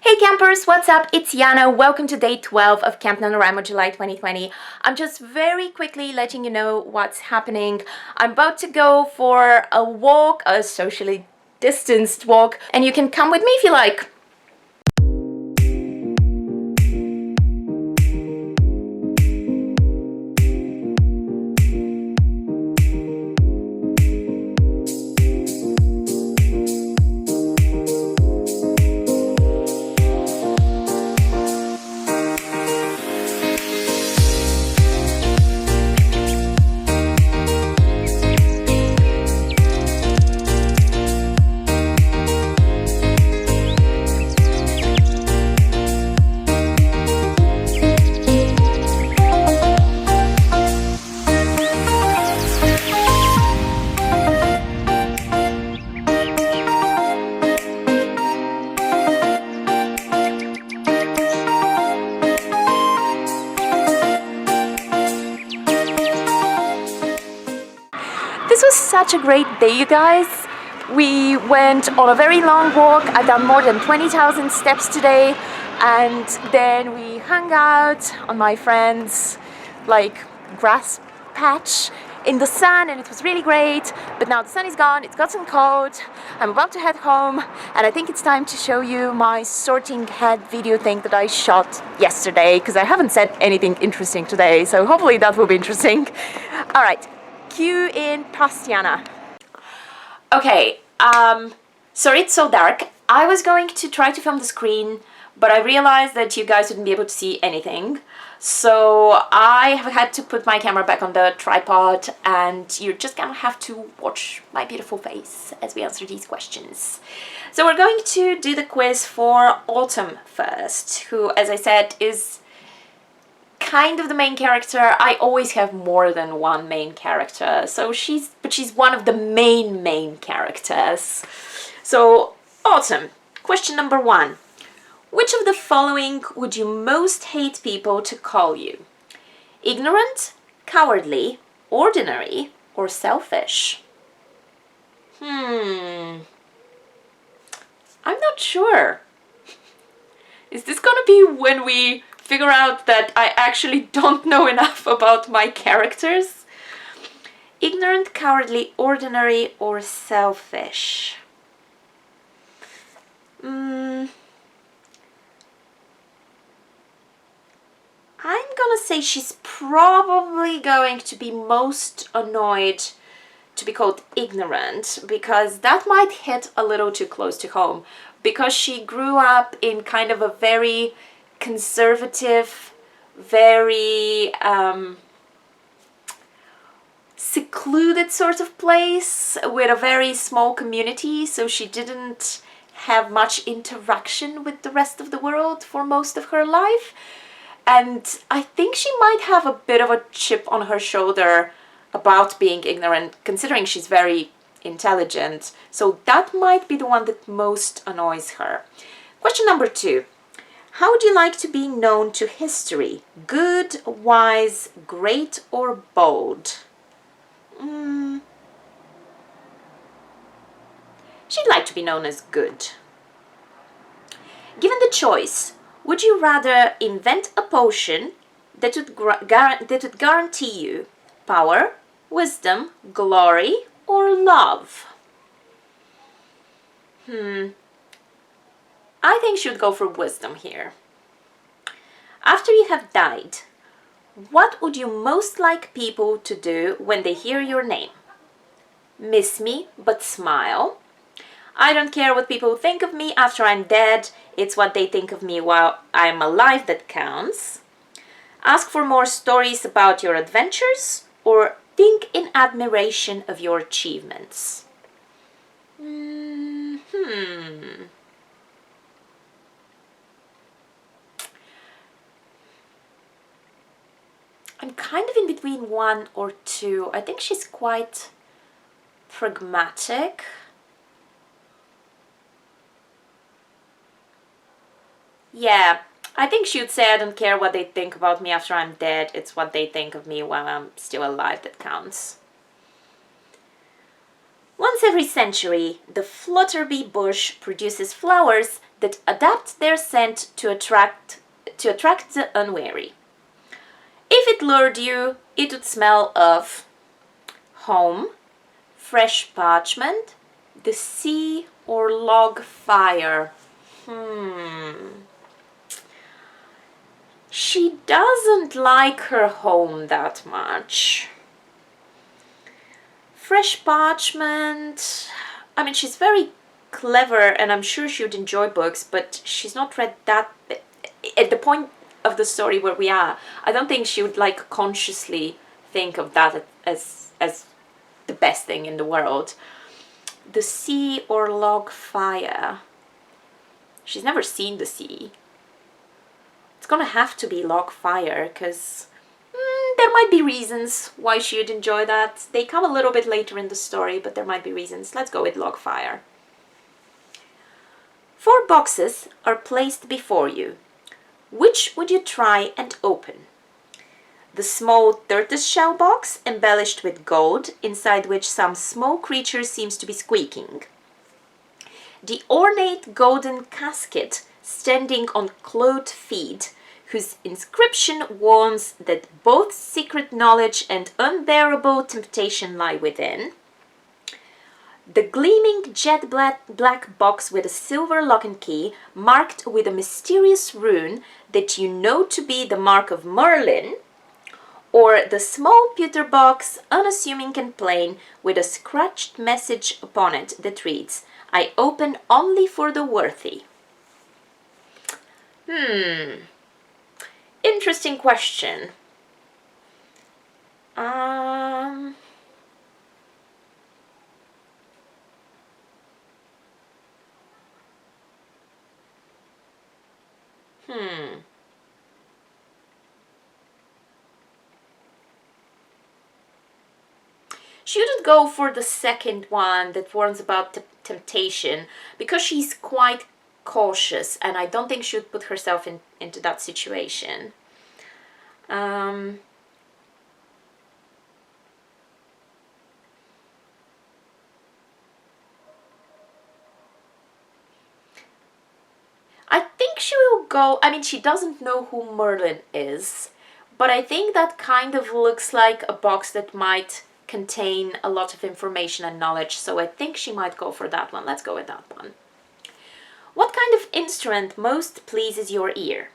Hey campers, what's up? It's Yana. Welcome to day 12 of Camp NaNoWriMo July 2020. I'm just very quickly letting you know what's happening. I'm about to go for a walk, a socially distanced walk, and you can come with me if you like. This was such a great day, you guys. We went on a very long walk. I've done more than 20,000 steps today, and then we hung out on my friend's grass patch in the sun, and it was really great. But now the sun is gone, it's gotten cold. I'm about to head home, and I think it's time to show you my sorting head video thing that I shot yesterday, because I haven't said anything interesting today, so hopefully that will be interesting. All right. Cue in Pastiana. Okay, sorry it's so dark. I was going to try to film the screen, but I realized that you guys wouldn't be able to see anything. So I have had to put my camera back on the tripod, and you're just gonna have to watch my beautiful face as we answer these questions. So we're going to do the quiz for Autumn first, who, as I said, is kind of the main character. I always have more than one main character, so she's one of the main characters. So Autumn, question number 1. Which of the following would you most hate people to call you? Ignorant, cowardly, ordinary, or selfish? I'm not sure. Is this gonna be when we figure out that I actually don't know enough about my characters? Ignorant, cowardly, ordinary, or selfish? I'm gonna say she's probably going to be most annoyed to be called ignorant, because that might hit a little too close to home, because she grew up in kind of a very conservative, very secluded sort of place with a very small community, so she didn't have much interaction with the rest of the world for most of her life. And I think she might have a bit of a chip on her shoulder about being ignorant, considering she's very intelligent. So that might be the one that most annoys her. Question number 2. How would you like to be known to history? Good, wise, great, or bold? She'd like to be known as good. Given the choice, would you rather invent a potion that would guarantee you power, wisdom, glory, or love? I think she would go for wisdom here. After you have died, what would you most like people to do when they hear your name? Miss me, but smile. I don't care what people think of me after I'm dead. It's what they think of me while I'm alive that counts. Ask for more stories about your adventures, or think in admiration of your achievements. I'm kind of in between 1 or 2. I think she's quite pragmatic. Yeah, I think she would say I don't care what they think about me after I'm dead. It's what they think of me while I'm still alive that counts. Once every century, the flutterbee bush produces flowers that adapt their scent to attract the unwary. If it lured you, it would smell of home, fresh parchment, the sea, or log fire. She doesn't like her home that much. Fresh parchment. I mean, she's very clever and I'm sure she would enjoy books, but she's not read that. At the point of the story where we are, I don't think she would like consciously think of that as the best thing in the world. The sea or log fire. She's never seen the sea. It's gonna have to be log fire because there might be reasons why she would enjoy that. They come a little bit later in the story, but there might be reasons. Let's go with log fire. 4 boxes are placed before you. Which would you try and open? The small tortoiseshell box embellished with gold, inside which some small creature seems to be squeaking. The ornate golden casket standing on clawed feet, whose inscription warns that both secret knowledge and unbearable temptation lie within. The gleaming jet black box with a silver lock and key, marked with a mysterious rune that you know to be the mark of Merlin. Or the small pewter box, unassuming and plain, with a scratched message upon it that reads, "I open only for the worthy." Interesting question. She wouldn't go for the second one that warns about temptation because she's quite cautious and I don't think she would put herself into that situation. I think she will go, I mean, she doesn't know who Merlin is, but I think that kind of looks like a box that might contain a lot of information and knowledge, so I think she might go for that one. Let's go with that one. What kind of instrument most pleases your ear?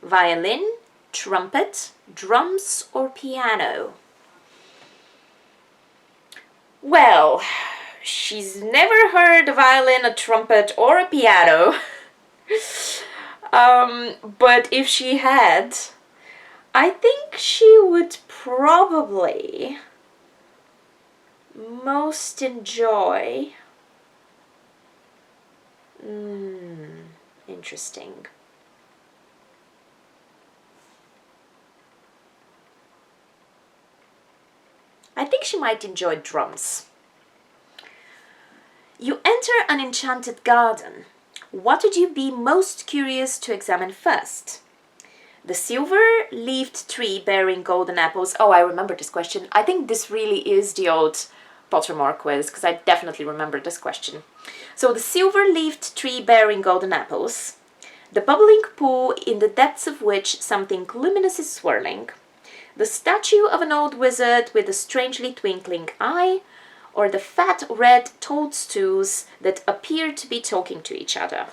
Violin, trumpet, drums, or piano? Well, she's never heard a violin, a trumpet, or a piano. But if she had, I think she would probably most enjoy. Interesting. I think she might enjoy drums. You enter an enchanted garden. What would you be most curious to examine first? The silver-leafed tree bearing golden apples. Oh, I remember this question. I think this really is the old Pottermore quiz, because I definitely remember this question. So the silver-leafed tree bearing golden apples, the bubbling pool in the depths of which something luminous is swirling, the statue of an old wizard with a strangely twinkling eye, or the fat red toadstools that appear to be talking to each other.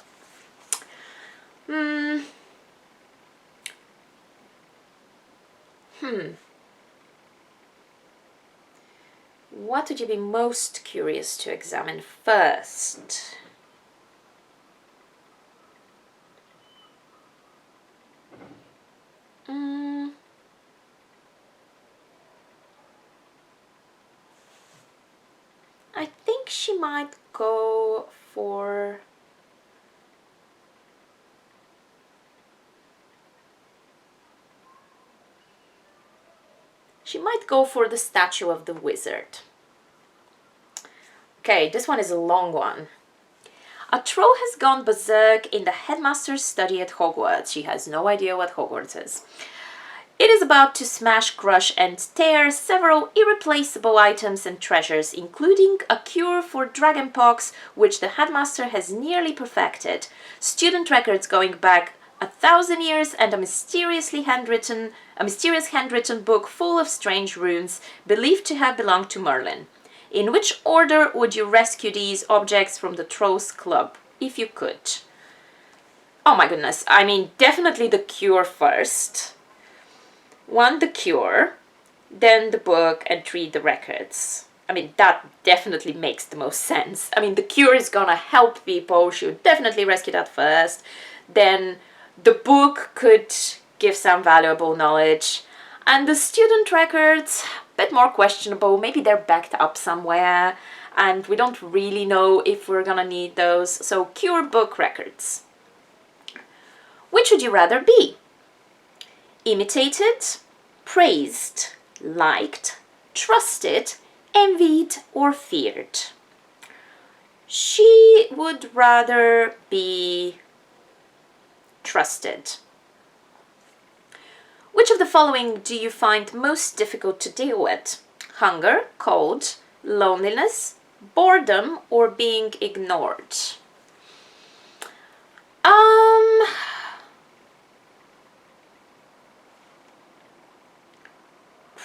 What would you be most curious to examine first? I think she might go for the statue of the wizard. Okay, this one is a long one. A troll has gone berserk in the headmaster's study at Hogwarts. She has no idea what Hogwarts is. It is about to smash, crush, and tear several irreplaceable items and treasures, including a cure for dragonpox, which the headmaster has nearly perfected, student records going back 1,000 years, and a mysterious handwritten book full of strange runes believed to have belonged to Merlin. In which order would you rescue these objects from the Trolls Club, if you could? Oh my goodness, I mean, definitely the cure first. 1, the cure, then the book, and 3, the records. I mean, that definitely makes the most sense. I mean, the cure is gonna help people. She would definitely rescue that first. Then the book could give some valuable knowledge. And the student records, a bit more questionable. Maybe they're backed up somewhere, and we don't really know if we're gonna need those. So, cure, book, records. Which would you rather be? Imitated, praised, liked, trusted, envied, or feared? She would rather be trusted. Which of the following do you find most difficult to deal with? Hunger, cold, loneliness, boredom, or being ignored?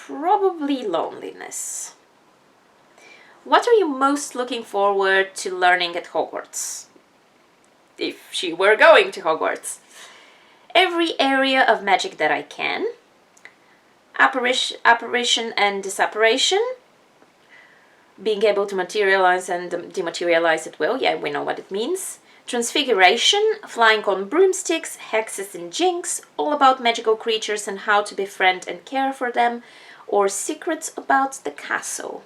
Probably loneliness. What are you most looking forward to learning at Hogwarts? If she were going to Hogwarts. Every area of magic that I can. Apparition and disapparition. Being able to materialize and dematerialize at will. Yeah, we know what it means. Transfiguration, flying on broomsticks, hexes and jinx, all about magical creatures and how to befriend and care for them, or secrets about the castle.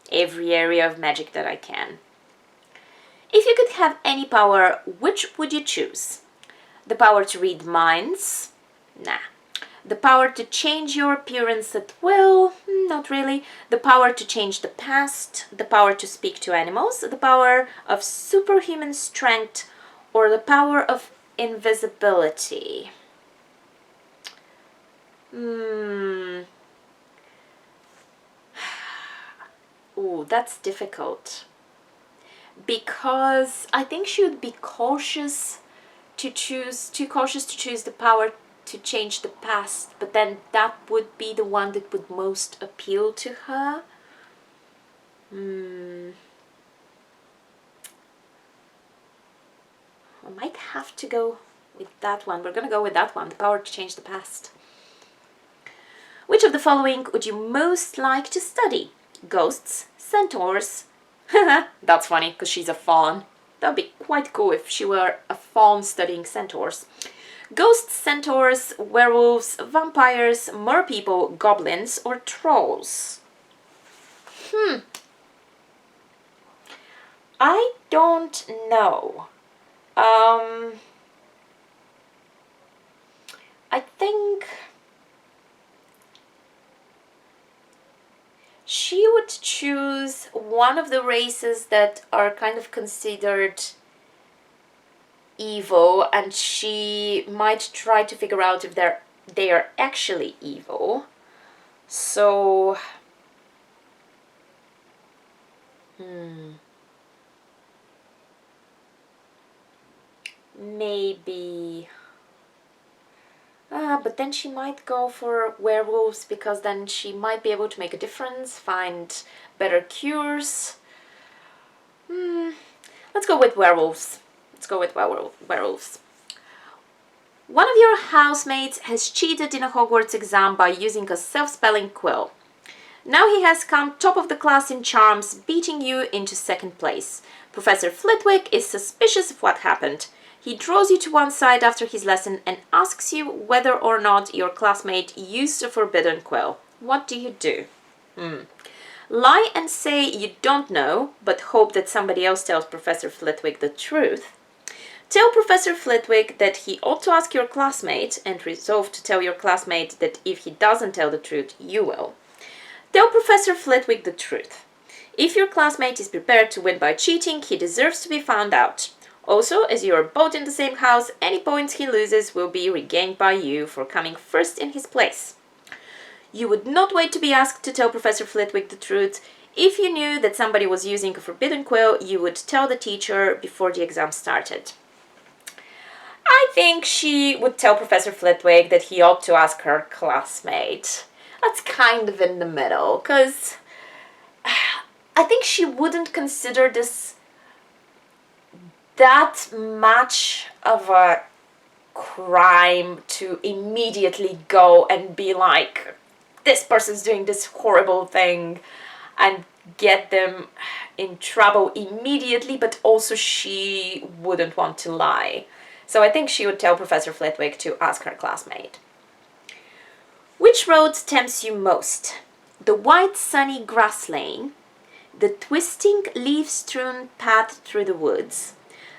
Every area of magic that I can. If you could have any power, which would you choose? The power to read minds? Nah. The power to change your appearance at will? Not really. The power to change the past? The power to speak to animals? The power of superhuman strength? Or the power of invisibility? Ooh, that's difficult. Because I think she would be too cautious to choose the power to change the past, but then that would be the one that would most appeal to her. I might have to go with that one. We're gonna go with that one, the power to change the past. Which of the following would you most like to study? Ghosts, centaurs. That's funny, because she's a fawn. That'd be quite cool if she were a fawn studying centaurs. Ghosts, centaurs, werewolves, vampires, merpeople, goblins, or trolls? I don't know. I think she would choose one of the races that are kind of considered evil, and she might try to figure out if they are actually evil. So maybe but then she might go for werewolves, because then she might be able to make a difference, find better cures. Let's go with werewolves. Werewolves. One of your housemates has cheated in a Hogwarts exam by using a self-spelling quill. Now he has come top of the class in charms, beating you into second place. Professor Flitwick is suspicious of what happened. He draws you to one side after his lesson and asks you whether or not your classmate used a forbidden quill. What do you do? Lie and say you don't know, but hope that somebody else tells Professor Flitwick the truth. Tell Professor Flitwick that he ought to ask your classmate, and resolve to tell your classmate that if he doesn't tell the truth, you will. Tell Professor Flitwick the truth. If your classmate is prepared to win by cheating, he deserves to be found out. Also, as you are both in the same house, any points he loses will be regained by you for coming first in his place. You would not wait to be asked to tell Professor Flitwick the truth. If you knew that somebody was using a forbidden quill, you would tell the teacher before the exam started. I think she would tell Professor Flitwick that he ought to ask her classmate. That's kind of in the middle, because I think she wouldn't consider this that much of a crime to immediately go and be like, this person's doing this horrible thing, and get them in trouble immediately, but also she wouldn't want to lie. So I think she would tell Professor Flitwick to ask her classmate. Which road tempts you most? The white sunny grass lane, the twisting leaf-strewn path through the woods,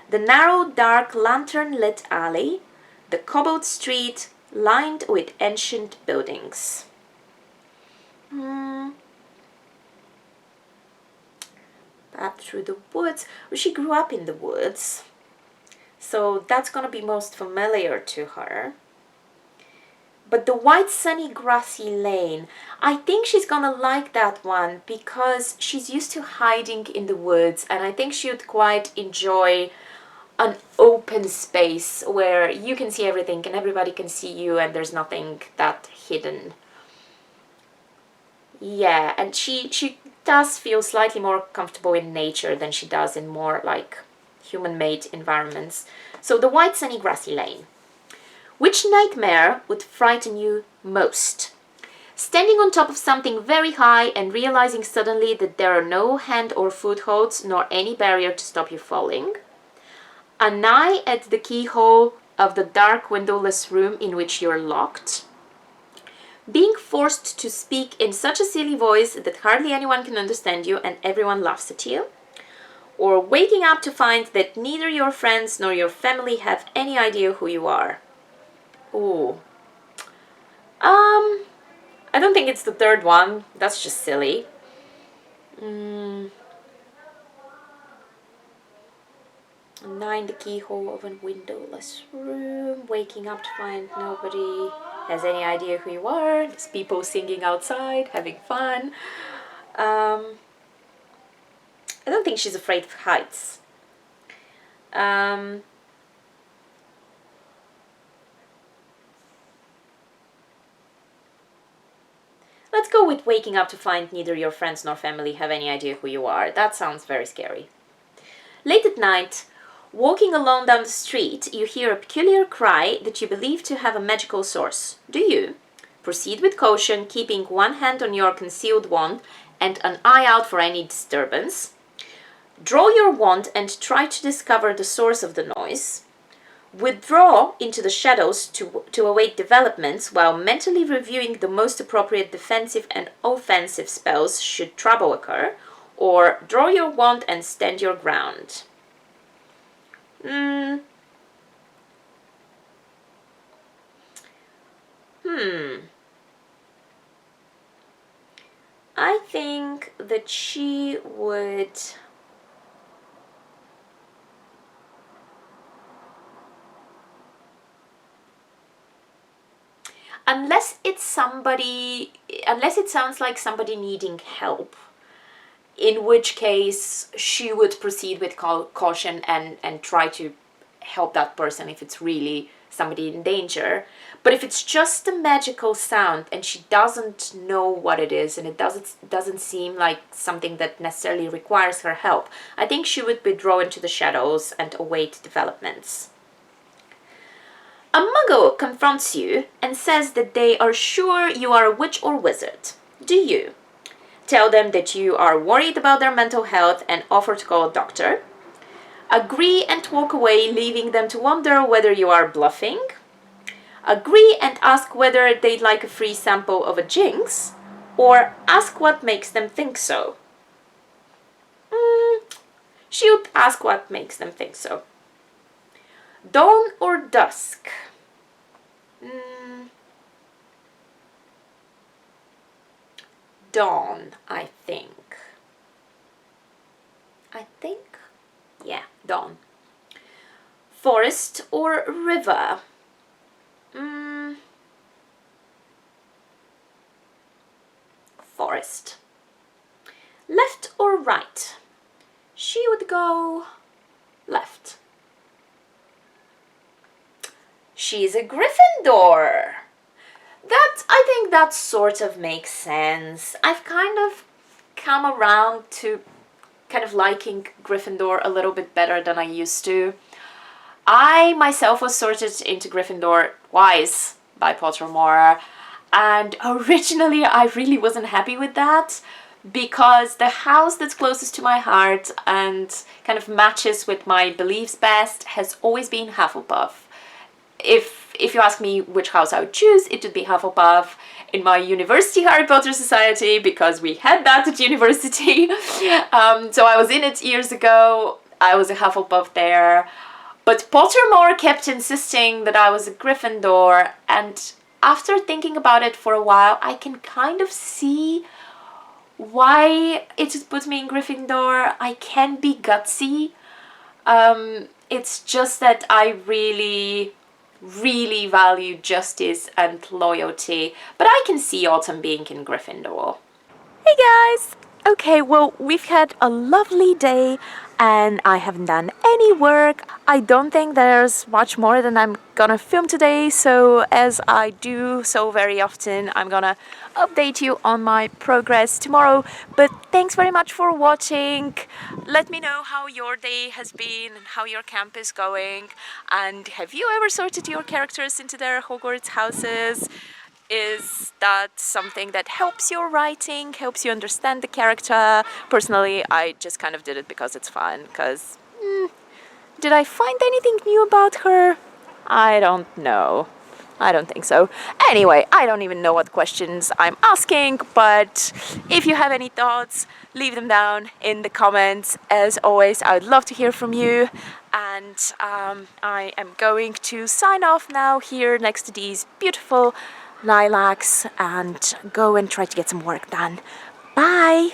the narrow dark lantern-lit alley, the cobbled street lined with ancient buildings. Path through the woods. Well, she grew up in the woods, so that's gonna be most familiar to her. But the white sunny grassy lane, I think she's gonna like that one because she's used to hiding in the woods, and I think she would quite enjoy an open space where you can see everything and everybody can see you and there's nothing that hidden. Yeah, and she does feel slightly more comfortable in nature than she does in more like human-made environments. So the white sunny grassy lane. Which nightmare would frighten you most? Standing on top of something very high and realizing suddenly that there are no hand or footholds nor any barrier to stop you falling. An eye at the keyhole of the dark windowless room in which you're locked. Being forced to speak in such a silly voice that hardly anyone can understand you and everyone laughs at you. Or waking up to find that neither your friends nor your family have any idea who you are. Ooh. I don't think it's the third one. That's just silly. Nine, the keyhole of a windowless room. Waking up to find nobody has any idea who you are. There's people singing outside, having fun. I don't think she's afraid of heights. Let's go with waking up to find neither your friends nor family have any idea who you are. That sounds very scary. Late at night, walking alone down the street, you hear a peculiar cry that you believe to have a magical source. Do you? Proceed with caution, keeping one hand on your concealed wand and an eye out for any disturbance. Draw your wand and try to discover the source of the noise. Withdraw into the shadows to await developments while mentally reviewing the most appropriate defensive and offensive spells should trouble occur, or draw your wand and stand your ground. I think that she would... Unless it sounds like somebody needing help, in which case she would proceed with caution and try to help that person if it's really somebody in danger. But if it's just a magical sound and she doesn't know what it is and it doesn't seem like something that necessarily requires her help, I think she would withdraw into the shadows and await developments. A muggle confronts you and says that they are sure you are a witch or wizard. Do you? Tell them that you are worried about their mental health and offer to call a doctor. Agree and walk away, leaving them to wonder whether you are bluffing. Agree and ask whether they'd like a free sample of a jinx. Or ask what makes them think so. She would ask what makes them think so. Dawn or dusk? Dawn, I think. Yeah, dawn. Forest or river? Forest. Left or right? She would go left. She's a Gryffindor. I think that sort of makes sense. I've kind of come around to kind of liking Gryffindor a little bit better than I used to. I myself was sorted into Gryffindor twice by Pottermore, and originally I really wasn't happy with that because the house that's closest to my heart and kind of matches with my beliefs best has always been Hufflepuff. If you ask me which house I would choose, it would be Hufflepuff. In my university Harry Potter Society, because we had that at university. So I was in it years ago. I was a Hufflepuff there. But Pottermore kept insisting that I was a Gryffindor, and after thinking about it for a while, I can kind of see why it has put me in Gryffindor. I can be gutsy. It's just that I really value justice and loyalty, but I can see Autumn being in Gryffindor. Hey guys! Okay, well, we've had a lovely day and I haven't done any work. I don't think there's much more than I'm gonna film today, so as I do so very often, I'm gonna update you on my progress tomorrow. But thanks very much for watching. Let me know how your day has been and how your camp is going. And have you ever sorted your characters into their Hogwarts houses? Is that something that helps your writing, helps you understand the character? Personally, I just kind of did it because it's fun, because did I find anything new about her? I don't know. I don't think so. Anyway, I don't even know what questions I'm asking, but if you have any thoughts, leave them down in the comments. As always, I would love to hear from you. And I am going to sign off now here next to these beautiful lilacs and go and try to get some work done. Bye!